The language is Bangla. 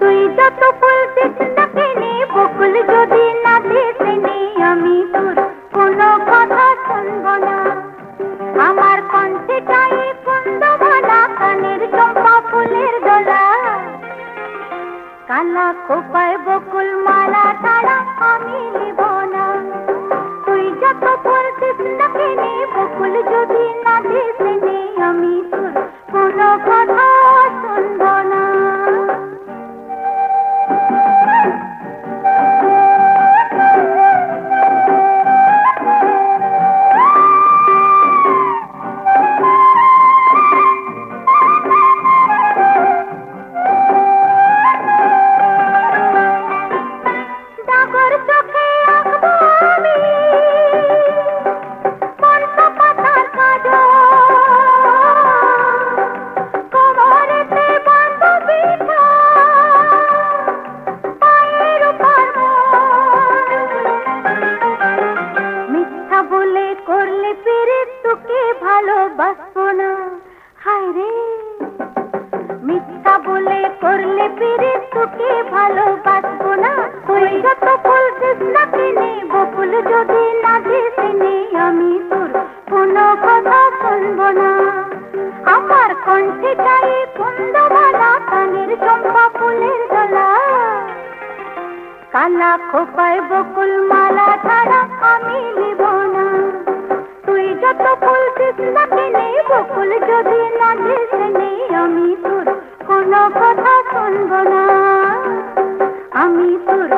তুই যত বলছিস না কেনে বকুল যদি না দিস নে আমি তোর কোনো কথা শুনবো না। আমার কণ্ঠটাই কুন্দমালা কানের চম্পা ফুলের দোলা, কালা খোপায় বকুল মালা ছাড়া আমি নিব না। তুই যত বলছিস না কেনে বকুল যদি না দিস নে আমি তোর কোনো কথা শুনবো না। করলে পেরে তোকে ভালোবাসবো না, হায় রে মিথ্যা বলে করলে পেরে তোকে ভালোবাসবো না। তুই যত বলছিস না কেনে বকুল যদি না দিস নে আমি তোর কোনো কথা শুনবো না। আমার কণ্ঠটাই কুন্দমালা কানের চম্পা ফুলের দোলা, কালা খোপায় বকুল মালা ছাড়া আমি নিব না। তুই যত বলছিস না কেনে বকুল যদি না দিস নে আমি তোর কোনো কথা শুনবো না, আমি তোর